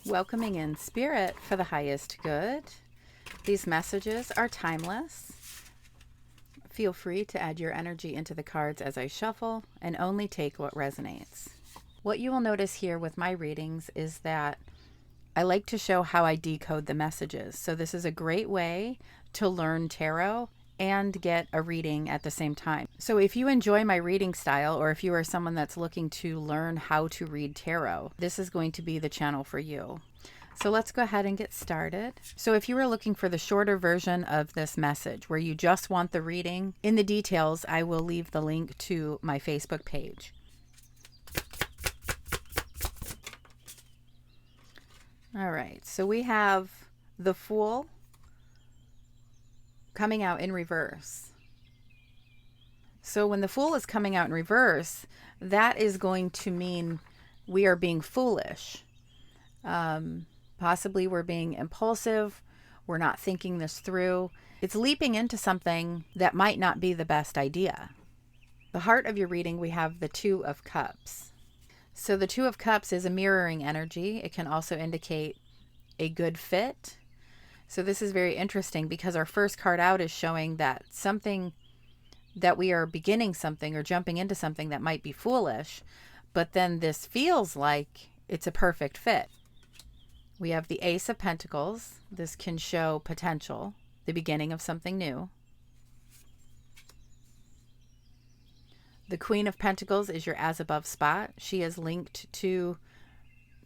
welcoming in spirit for the highest good. These messages are timeless. Feel free to add your energy into the cards as I shuffle and only take what resonates. What you will notice here with my readings is that I like to show how I decode the messages. So this is a great way to learn tarot and get a reading at the same time. So if you enjoy my reading style, or if you are someone that's looking to learn how to read tarot, this is going to be the channel for you. So let's go ahead and get started. So if you are looking for the shorter version of this message, where you just want the reading, in the details, I will leave the link to my Facebook page. All right, so we have the Fool coming out in reverse. So when the Fool is coming out in reverse, that is going to mean we are being foolish. Possibly we're being impulsive. We're not thinking this through. It's leaping into something that might not be the best idea. The heart of your reading, we have the Two of Cups. So the Two of Cups is a mirroring energy. It can also indicate a good fit. So this is very interesting because our first card out is showing that something that we are beginning something or jumping into something that might be foolish, but then this feels like it's a perfect fit. We have the Ace of Pentacles. This can show potential, the beginning of something new. The Queen of Pentacles is your as above spot. She is linked to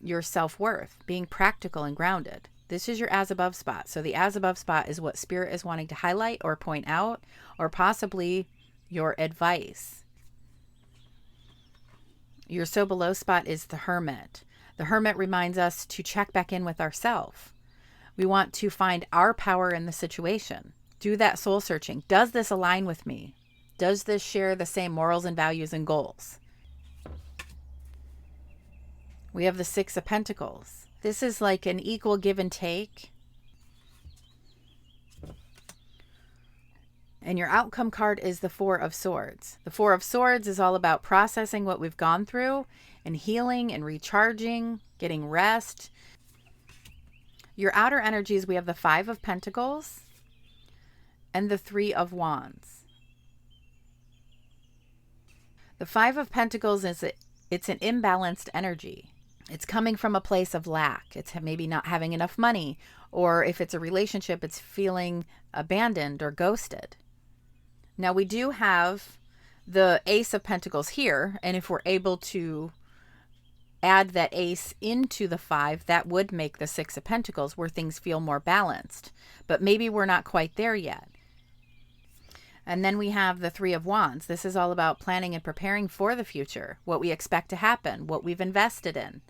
your self-worth, being practical and grounded. This is your as above spot. So the as above spot is what Spirit is wanting to highlight or point out, or possibly your advice. Your so below spot is the Hermit. The Hermit reminds us to check back in with ourselves. We want to find our power in the situation. Do that soul searching. Does this align with me? Does this share the same morals and values and goals? We have the Six of Pentacles. This is like an equal give and take. And your outcome card is the Four of Swords. The Four of Swords is all about processing what we've gone through and healing and recharging, getting rest. Your outer energies, we have the Five of Pentacles and the Three of Wands. The Five of Pentacles it's an imbalanced energy. It's coming from a place of lack. It's maybe not having enough money, or if it's a relationship, it's feeling abandoned or ghosted. Now we do have the Ace of Pentacles here, and if we're able to add that ace into the five, that would make the Six of Pentacles, where things feel more balanced. But maybe we're not quite there yet. And then we have the Three of Wands. This is all about planning and preparing for the future, what we expect to happen, what we've invested in.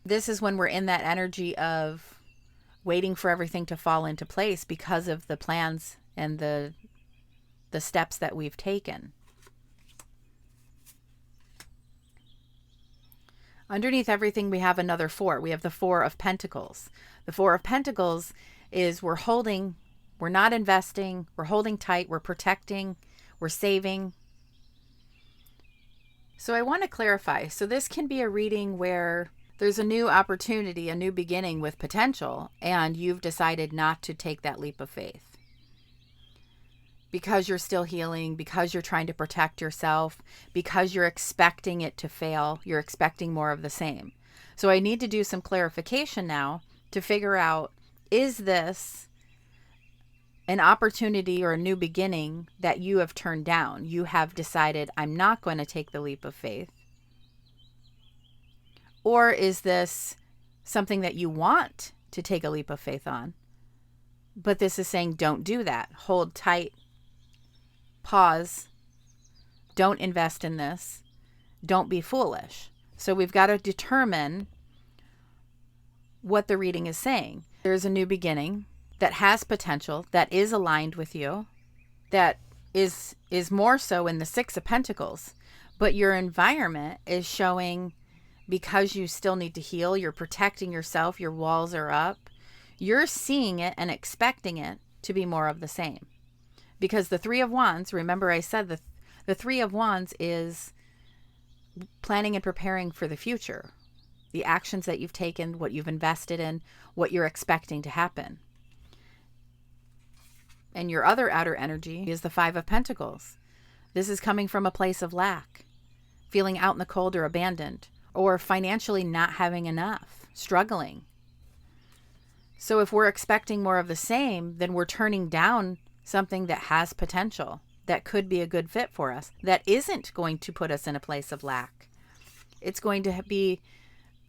This is when we're in that energy of waiting for everything to fall into place because of the plans and the steps that we've taken. Underneath everything, we have another four. We have the Four of Pentacles. The Four of Pentacles is we're not investing, we're holding tight, we're protecting, we're saving. So I want to clarify. So this can be a reading where there's a new opportunity, a new beginning with potential, and you've decided not to take that leap of faith. Because you're still healing, because you're trying to protect yourself, because you're expecting it to fail, you're expecting more of the same. So I need to do some clarification now to figure out, is this an opportunity or a new beginning that you have turned down? You have decided, I'm not going to take the leap of faith. Or is this something that you want to take a leap of faith on? But this is saying, don't do that. Hold tight. Pause. Don't invest in this. Don't be foolish. So we've got to determine what the reading is saying. There's a new beginning that has potential, that is aligned with you, that is more so in the Six of Pentacles. But your environment is showing, because you still need to heal, you're protecting yourself, your walls are up, you're seeing it and expecting it to be more of the same. Because the Three of Wands, remember I said the Three of Wands is planning and preparing for the future. the actions that you've taken, what you've invested in, what you're expecting to happen. And your other outer energy is the Five of Pentacles. This is coming from a place of lack, feeling out in the cold or abandoned, or financially not having enough, struggling. So if we're expecting more of the same, then we're turning down something that has potential, that could be a good fit for us, that isn't going to put us in a place of lack. It's going to be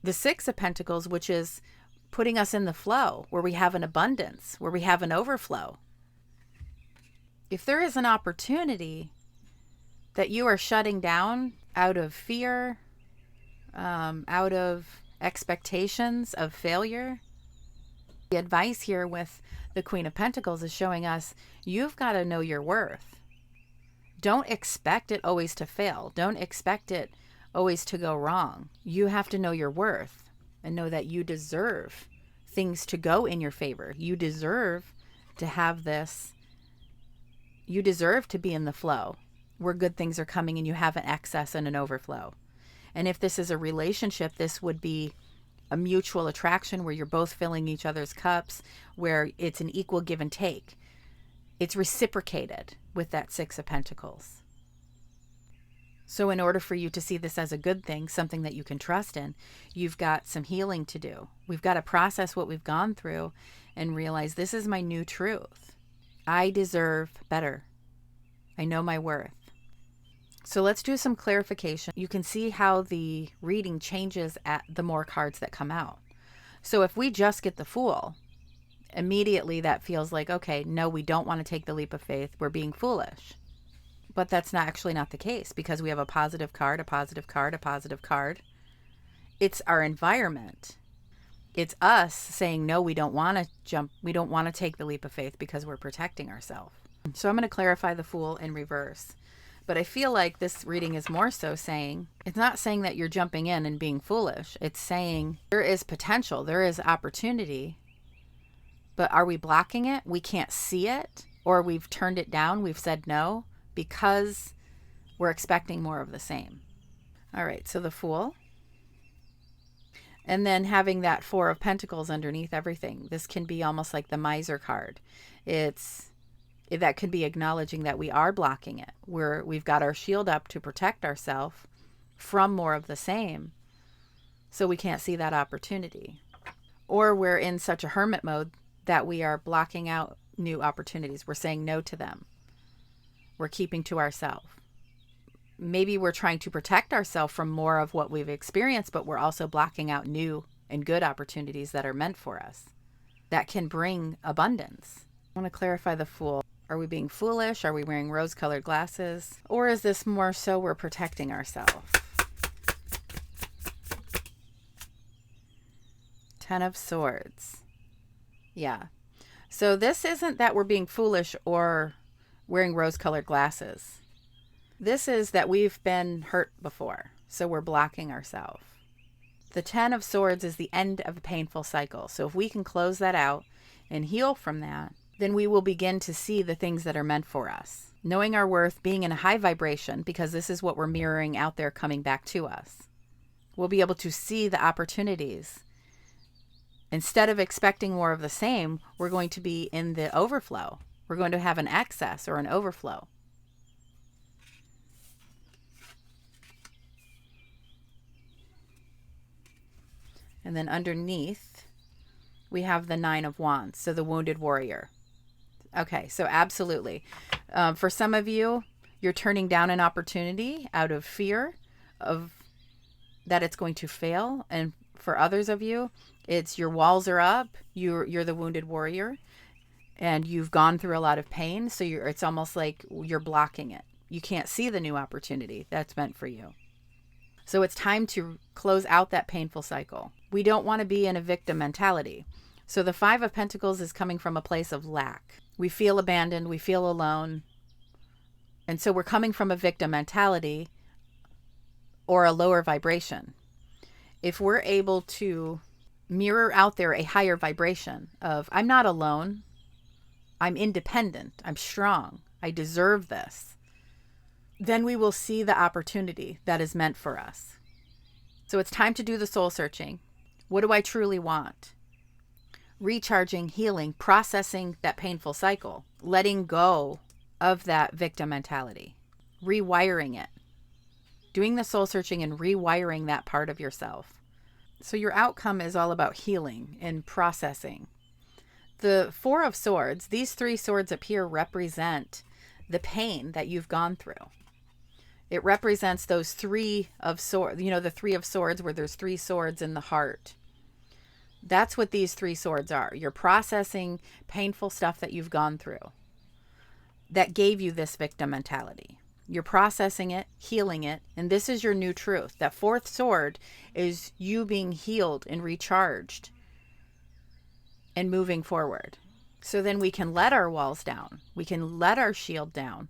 the Six of Pentacles, which is putting us in the flow, where we have an abundance, where we have an overflow. If there is an opportunity that you are shutting down out of fear, out of expectations of failure, the advice here with the Queen of Pentacles is showing us you've got to know your worth. Don't expect it always to fail. Don't expect it always to go wrong. You have to know your worth and know that you deserve things to go in your favor. You deserve to have this. You deserve to be in the flow where good things are coming and you have an excess and an overflow. And if this is a relationship, this would be a mutual attraction where you're both filling each other's cups, where it's an equal give and take. It's reciprocated with that Six of Pentacles. So in order for you to see this as a good thing, something that you can trust in, you've got some healing to do. We've got to process what we've gone through and realize this is my new truth. I deserve better. I know my worth. So let's do some clarification. You can see how the reading changes at the more cards that come out. So if we just get the Fool, immediately that feels like, okay, no, we don't want to take the leap of faith. We're being foolish. But that's actually not the case, because we have a positive card, a positive card, a positive card. It's our environment. It's us saying, no, we don't want to jump. We don't want to take the leap of faith because we're protecting ourselves. So I'm going to clarify the Fool in reverse. But I feel like this reading is more so saying, it's not saying that you're jumping in and being foolish. It's saying there is potential, there is opportunity, but are we blocking it? We can't see it, or we've turned it down. We've said no because we're expecting more of the same. All right, so the Fool. And then having that Four of Pentacles underneath everything. This can be almost like the Miser card. That could be acknowledging that we are blocking it. We've got our shield up to protect ourselves from more of the same, so we can't see that opportunity. Or we're in such a hermit mode that we are blocking out new opportunities. We're saying no to them. We're keeping to ourselves. Maybe we're trying to protect ourselves from more of what we've experienced, but we're also blocking out new and good opportunities that are meant for us, that can bring abundance. I want to clarify the Fool. Are we being foolish? Are we wearing rose-colored glasses? Or is this more so we're protecting ourselves? Ten of Swords. Yeah. So this isn't that we're being foolish or wearing rose-colored glasses. This is that we've been hurt before, so we're blocking ourselves. The Ten of Swords is the end of a painful cycle. So if we can close that out and heal from that, then we will begin to see the things that are meant for us. Knowing our worth, being in a high vibration, because this is what we're mirroring out there coming back to us. We'll be able to see the opportunities. Instead of expecting more of the same, we're going to be in the overflow. We're going to have an excess or an overflow. And then underneath, we have the Nine of Wands, so the Wounded Warrior. Okay, so absolutely. For some of you, you're turning down an opportunity out of fear of that it's going to fail. And for others of you, it's your walls are up. You're the Wounded Warrior, and you've gone through a lot of pain. So it's almost like you're blocking it. You can't see the new opportunity that's meant for you. So it's time to close out that painful cycle. We don't want to be in a victim mentality. So the Five of Pentacles is coming from a place of lack. We feel abandoned. We feel alone. And so we're coming from a victim mentality or a lower vibration. If we're able to mirror out there a higher vibration of, I'm not alone. I'm independent. I'm strong. I deserve this. Then we will see the opportunity that is meant for us. So it's time to do the soul searching. What do I truly want? Recharging, healing, processing that painful cycle, letting go of that victim mentality, rewiring it, doing the soul searching and rewiring that part of yourself. So your outcome is all about healing and processing. The Four of Swords, these three swords up here represent the pain that you've gone through. It represents those three of swords, the Three of Swords where there's three swords in the heart. That's what these three swords are. You're processing painful stuff that you've gone through that gave you this victim mentality. You're processing it, healing it, and this is your new truth. That fourth sword is you being healed and recharged and moving forward. So then we can let our walls down. We can let our shield down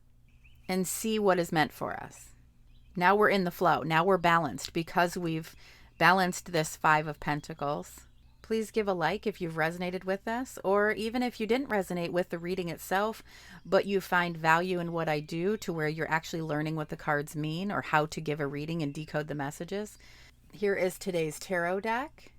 and see what is meant for us. Now we're in the flow. Now we're balanced because we've balanced this Five of Pentacles. Please give a like if you've resonated with this, or even if you didn't resonate with the reading itself, but you find value in what I do to where you're actually learning what the cards mean or how to give a reading and decode the messages. Here is today's tarot deck.